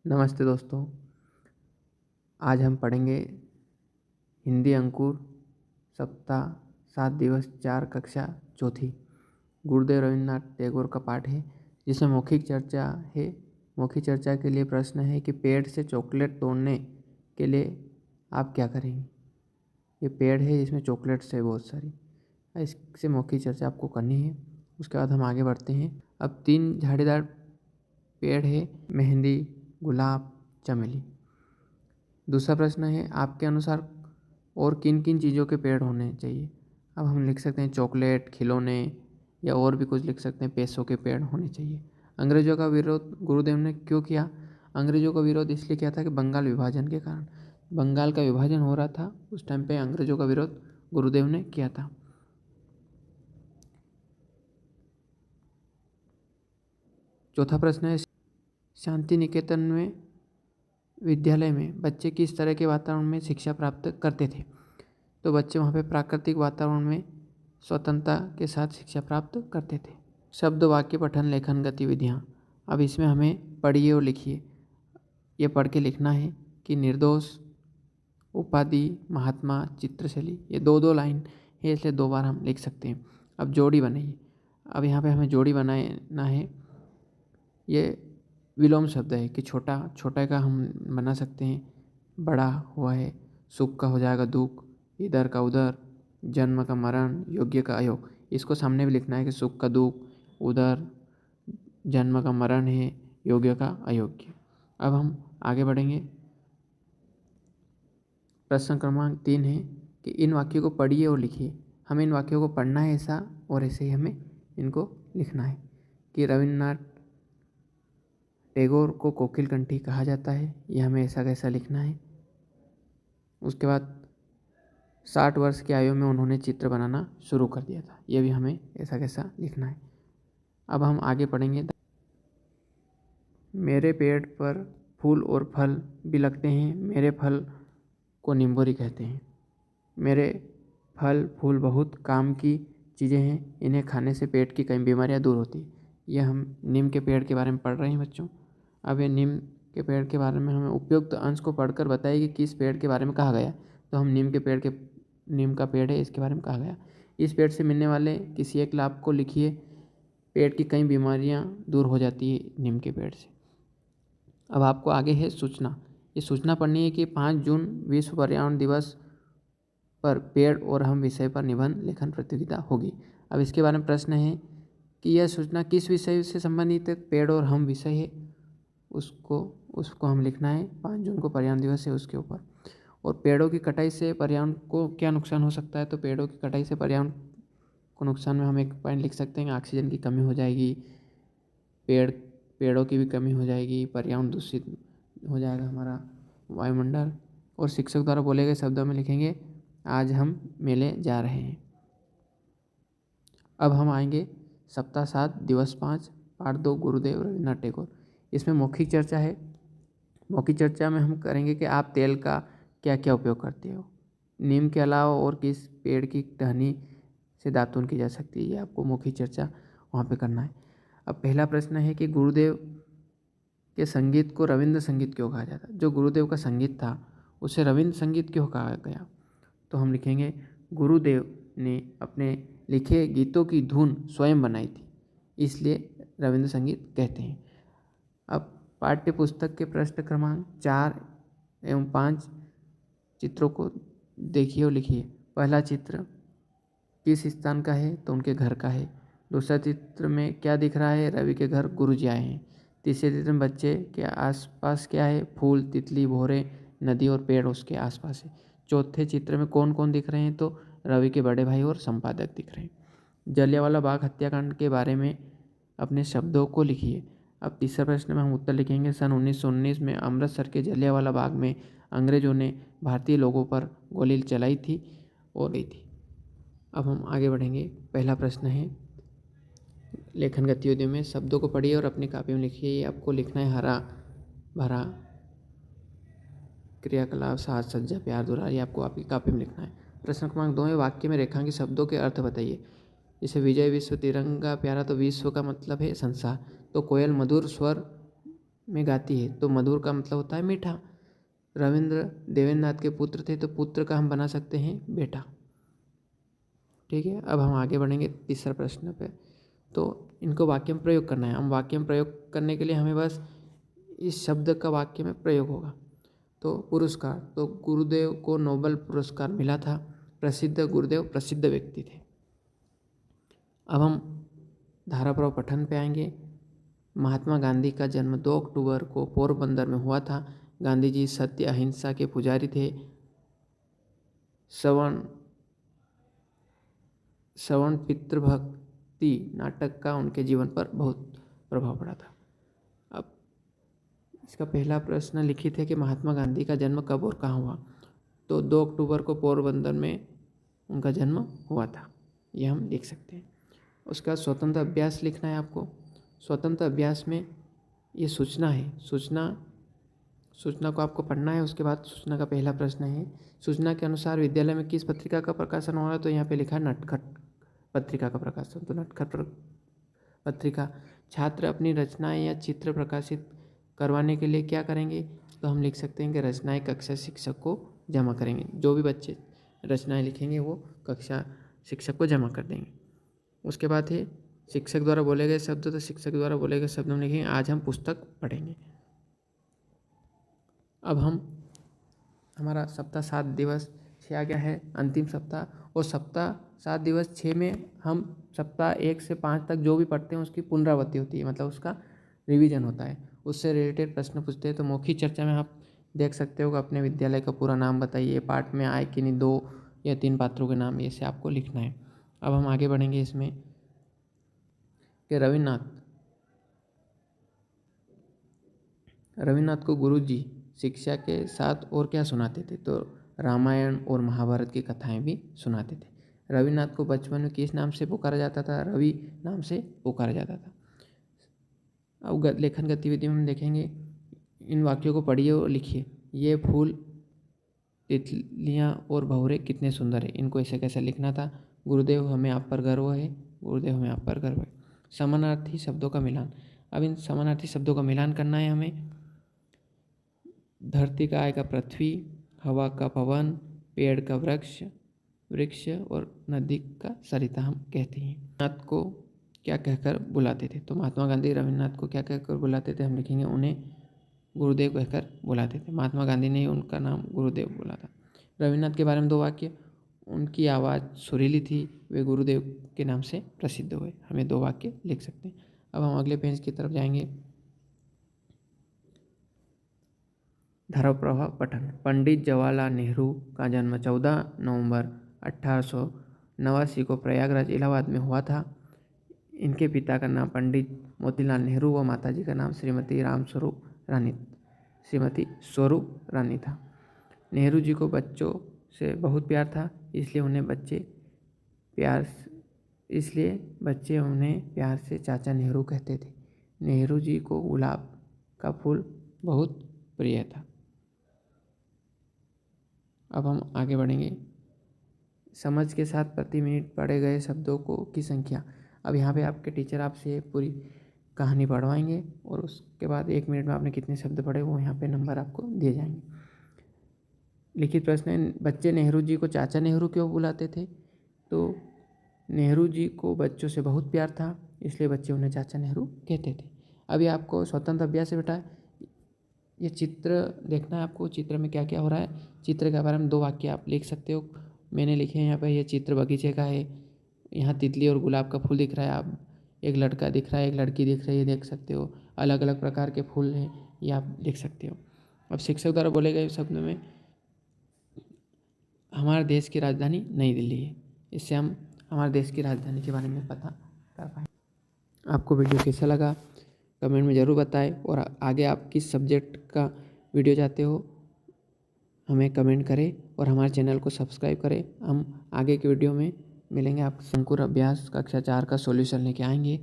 नमस्ते दोस्तों। आज हम पढ़ेंगे हिंदी अंकुर सप्ताह 7 दिवस 4 कक्षा चौथी गुरुदेव रविन्द्रनाथ टैगोर का पाठ है, जिसमें मौखिक चर्चा है। मौखिक चर्चा के लिए प्रश्न है कि पेड़ से चॉकलेट तोड़ने के लिए आप क्या करेंगे। ये पेड़ है, इसमें चॉकलेट्स है बहुत सारी। इससे मौखिक चर्चा आपको करनी है। उसके बाद हम आगे बढ़ते हैं। अब 3 झाड़ीदार पेड़ है, मेहंदी, गुलाब, चमेली। दूसरा प्रश्न है, आपके अनुसार और किन किन चीज़ों के पेड़ होने चाहिए। अब हम लिख सकते हैं चॉकलेट, खिलौने, या और भी कुछ लिख सकते हैं पैसों के पेड़ होने चाहिए। अंग्रेजों का विरोध गुरुदेव ने क्यों किया। अंग्रेजों का विरोध इसलिए किया था कि बंगाल विभाजन के कारण, बंगाल का विभाजन हो रहा था उस टाइम पे अंग्रेजों का विरोध गुरुदेव ने किया था। चौथा प्रश्न है, शांति निकेतन में विद्यालय में बच्चे किस तरह के वातावरण में शिक्षा प्राप्त करते थे। तो बच्चे वहाँ पे प्राकृतिक वातावरण में स्वतंत्रता के साथ शिक्षा प्राप्त करते थे। शब्द, वाक्य, पठन, लेखन गतिविधियाँ। अब इसमें हमें पढ़िए और लिखिए। ये पढ़ के लिखना है कि निर्दोष, उपाधि, महात्मा, चित्रशैली। ये 2-2 लाइन है, इसलिए 2 बार हम लिख सकते हैं। अब जोड़ी बनाइए। अब यहाँ पे हमें जोड़ी बनाना है। ये विलोम शब्द है कि छोटा, छोटा का हम बना सकते हैं बड़ा हुआ है, सुख का हो जाएगा दुख, इधर का उधर, जन्म का मरण, योग्य का अयोग। इसको सामने भी लिखना है कि सुख का दुख, उधर जन्म का मरण है, योग्य का अयोग्य। अब हम आगे बढ़ेंगे। प्रश्न क्रमांक 3 है कि इन वाक्यों को पढ़िए और लिखिए। हमें इन वाक्यों को पढ़ना है ऐसा, और ऐसे ही हमें इनको लिखना है कि रविन्द्रनाथ टैगोर को कोकिल कंठी कहा जाता है। यह हमें ऐसा कैसा लिखना है। उसके बाद 60 वर्ष की आयु में उन्होंने चित्र बनाना शुरू कर दिया था। यह भी हमें ऐसा कैसा लिखना है। अब हम आगे पढ़ेंगे। मेरे पेड़ पर फूल और फल भी लगते हैं, मेरे फल को निम्बोरी कहते हैं। मेरे फल फूल बहुत काम की चीज़ें हैं, इन्हें खाने से पेट की कई बीमारियां दूर होती हैं। यह हम नीम के पेड़ के बारे में पढ़ रहे हैं बच्चों। अब ये नीम के पेड़ के बारे में हमें उपयुक्त अंश को पढ़कर बताइए कि किस पेड़ के बारे में कहा गया। तो हम नीम का पेड़ है, इसके बारे में कहा गया। इस पेड़ से मिलने वाले किसी एक लाभ को लिखिए। पेट की कई बीमारियां दूर हो जाती है नीम के पेड़ से। अब आपको आगे है सूचना। ये सूचना पढ़नी है कि 5 जून विश्व पर्यावरण दिवस पर पेड़ और हम विषय पर निबंध लेखन प्रतियोगिता होगी। अब इसके बारे में प्रश्न है कि यह सूचना किस विषय से संबंधित है। पेड़ और हम विषय है, उसको हम लिखना है। 5 जून को पर्यावरण दिवस है, उसके ऊपर। और पेड़ों की कटाई से पर्यावरण को क्या नुकसान हो सकता है। तो पेड़ों की कटाई से पर्यावरण को नुकसान में हम एक पॉइंट लिख सकते हैं, ऑक्सीजन की कमी हो जाएगी, पेड़ों की भी कमी हो जाएगी, पर्यावरण दूषित हो जाएगा हमारा वायुमंडल। और शिक्षक द्वारा बोले गए शब्दों में लिखेंगे, आज हम मेले जा रहे हैं। अब हम आएंगे सप्ताह 7 दिवस 5 पाठ 2 गुरुदेव रविन्द्रनाथ टैगोर। इसमें मौखिक चर्चा है। मौखिक चर्चा में हम करेंगे कि आप तेल का क्या क्या उपयोग करते हो। नीम के अलावा और किस पेड़ की टहनी से दातुन की जा सकती है, ये आपको मौखिक चर्चा वहाँ पे करना है। अब पहला प्रश्न है कि गुरुदेव के संगीत को रविंद्र संगीत क्यों कहा जाता है। जो गुरुदेव का संगीत था उसे रविंद्र संगीत क्यों कहा गया। तो हम लिखेंगे, गुरुदेव ने अपने लिखे गीतों की धुन स्वयं बनाई थी, इसलिए रविंद्र संगीत कहते हैं। अब पाठ्य पुस्तक के प्रश्न क्रमांक 4 एवं 5 चित्रों को देखिए और लिखिए। पहला चित्र किस स्थान का है, तो उनके घर का है। दूसरा चित्र में क्या दिख रहा है, रवि के घर गुरुजी आए हैं। तीसरे चित्र में बच्चे के आसपास क्या है, फूल, तितली, भौरे, नदी और पेड़ उसके आसपास है। चौथे चित्र में कौन कौन दिख रहे हैं, तो रवि के बड़े भाई और संपादक दिख रहे हैं। जलियांवाला बाग हत्याकांड के बारे में अपने शब्दों को लिखिए। अब तीसरा प्रश्न में हम उत्तर लिखेंगे, सन 1919 में अमृतसर के जलियांवाला बाग में अंग्रेजों ने भारतीय लोगों पर गोली चलाई थी और गई थी। अब हम आगे बढ़ेंगे। पहला प्रश्न है, लेखन गतिविधियों में शब्दों को पढ़िए और अपनी कॉपी में लिखिए। ये आपको लिखना है, हरा भरा, क्रियाकलाप, साज सज्जा, प्यार, दुलार। ये आपको आपकी कॉपी में लिखना है। प्रश्न क्रमांक 2 है, वाक्य में रेखांकित शब्दों के अर्थ बताइए। जैसे विजय विश्व तिरंगा प्यारा, तो विश्व का मतलब है संसार। तो कोयल मधुर स्वर में गाती है, तो मधुर का मतलब होता है मीठा। रविंद्र देवेंद्रनाथ के पुत्र थे, तो पुत्र का हम बना सकते हैं बेटा। ठीक है, अब हम आगे बढ़ेंगे तीसरा प्रश्न पे। तो इनको वाक्य में प्रयोग करना है। हम वाक्य में प्रयोग करने के लिए हमें बस इस शब्द का वाक्य में प्रयोग होगा। तो पुरस्कार, तो गुरुदेव को नोबेल पुरस्कार मिला था। प्रसिद्ध, गुरुदेव प्रसिद्ध व्यक्ति थे। अब हम धाराप्रवाह पठन पे आएंगे। महात्मा गांधी का जन्म 2 अक्टूबर को पोरबंदर में हुआ था। गांधी जी सत्य अहिंसा के पुजारी थे। श्रवण पितृभक्ति नाटक का उनके जीवन पर बहुत प्रभाव पड़ा था। अब इसका पहला प्रश्न लिखित है कि महात्मा गांधी का जन्म कब और कहाँ हुआ। तो 2 अक्टूबर को पोरबंदर में उनका जन्म हुआ था, ये हम लिख सकते हैं। उसका स्वतंत्र अभ्यास लिखना है आपको। स्वतंत्र अभ्यास में ये सूचना है, सूचना को आपको पढ़ना है। उसके बाद सूचना का पहला प्रश्न है, सूचना के अनुसार विद्यालय में किस पत्रिका का प्रकाशन हो रहा है। तो यहाँ पे लिखा है नटखट पत्रिका का प्रकाशन। तो नटखट पत्रिका, छात्र अपनी रचनाएं या चित्र प्रकाशित करवाने के लिए क्या करेंगे। तो हम लिख सकते हैं कि रचनाएं कक्षा शिक्षक को जमा करेंगे। जो भी बच्चे रचनाएं लिखेंगे वो कक्षा शिक्षक को जमा कर देंगे। उसके बाद है शिक्षक द्वारा बोले गए शब्द। तो शिक्षक द्वारा बोले गए शब्द हम लिखेंगे आज हम पुस्तक पढ़ेंगे। अब हम हमारा सप्ताह 7 दिवस 6 आ गया है, अंतिम सप्ताह। और सप्ताह 7 दिवस 6 में हम सप्ताह 1 से 5 तक जो भी पढ़ते हैं उसकी पुनरावृत्ति होती है, मतलब उसका रिवीजन होता है, उससे रिलेटेड प्रश्न पूछते हैं। तो मौखिक चर्चा में आप देख सकते हो कि अपने विद्यालय का पूरा नाम बताइए, पाठ में आए कि नहीं 2 या 3 पात्रों के नाम, ऐसे आपको लिखना है। अब हम आगे बढ़ेंगे इसमें कि रविन्द्रनाथ को गुरुजी शिक्षा के साथ और क्या सुनाते थे। तो रामायण और महाभारत की कथाएं भी सुनाते थे। रविन्द्रनाथ को बचपन में किस नाम से पुकारा जाता था। रवि नाम से पुकारा जाता था। अब लेखन गतिविधि में हम देखेंगे, इन वाक्यों को पढ़िए और लिखिए। ये फूल, तितलियाँ और भंवरे कितने सुंदर है, इनको ऐसे कैसे लिखना था। गुरुदेव हमें आप पर गर्व है, गुरुदेव हमें आप पर गर्व है। समानार्थी शब्दों का मिलान। अब इन समानार्थी शब्दों का मिलान करना है हमें। धरती का आएगा पृथ्वी, हवा का पवन, पेड़ का वृक्ष और नदी का सरिता हम कहते हैं। रविन्द्रनाथ को क्या कहकर बुलाते थे। तो महात्मा गांधी रविन्द्रनाथ को क्या कहकर बुलाते थे, हम लिखेंगे उन्हें गुरुदेव कहकर बुलाते थे। महात्मा गांधी ने उनका नाम गुरुदेव बोला था। रविन्द्रनाथ के बारे में 2 वाक्य, उनकी आवाज़ सुरीली थी, वे गुरुदेव के नाम से प्रसिद्ध हुए। हमें 2 वाक्य लिख सकते हैं। अब हम अगले पेज की तरफ जाएंगे। धाराप्रवाह पठन। पंडित जवाहरलाल नेहरू का जन्म 14 नवंबर 1889 को प्रयागराज इलाहाबाद में हुआ था। इनके पिता का नाम पंडित मोतीलाल नेहरू व माताजी का नाम श्रीमती स्वरूप रानी था। नेहरू जी को बच्चों से बहुत प्यार था, इसलिए बच्चे उन्हें प्यार से चाचा नेहरू कहते थे। नेहरू जी को गुलाब का फूल बहुत प्रिय था। अब हम आगे बढ़ेंगे। समझ के साथ प्रति मिनट पढ़े गए शब्दों की संख्या। अब यहाँ पे आपके टीचर आपसे पूरी कहानी पढ़वाएंगे और उसके बाद 1 मिनट में आपने कितने शब्द पढ़े वो यहाँ पे नंबर आपको दिए जाएंगे। लिखित प्रश्न है, बच्चे नेहरू जी को चाचा नेहरू क्यों बुलाते थे। तो नेहरू जी को बच्चों से बहुत प्यार था, इसलिए बच्चे उन्हें चाचा नेहरू कहते थे। अभी आपको स्वतंत्र अभ्यास से बेटा ये चित्र देखना है आपको, चित्र में क्या क्या हो रहा है। चित्र के बारे में 2 वाक्य आप लिख सकते हो। मैंने लिखे हैं यहाँ पर, ये चित्र बगीचे का है। यहाँ तितली और गुलाब का फूल दिख रहा है, आप एक लड़का दिख रहा है, एक लड़की दिख रही है, देख सकते हो। अलग अलग प्रकार के फूल हैं, ये आप देख सकते हो। अब शिक्षक द्वारा बोले गए शब्द में हमारे देश की राजधानी नई दिल्ली है, इससे हम हमारे देश की राजधानी के बारे में पता कर पाए। आपको वीडियो कैसा लगा कमेंट में ज़रूर बताएं, और आगे आप किस सब्जेक्ट का वीडियो चाहते हो हमें कमेंट करें और हमारे चैनल को सब्सक्राइब करें। हम आगे के वीडियो में मिलेंगे। आप अंकुर अभ्यास कक्षा 4 का सॉल्यूशन लेके आएंगे।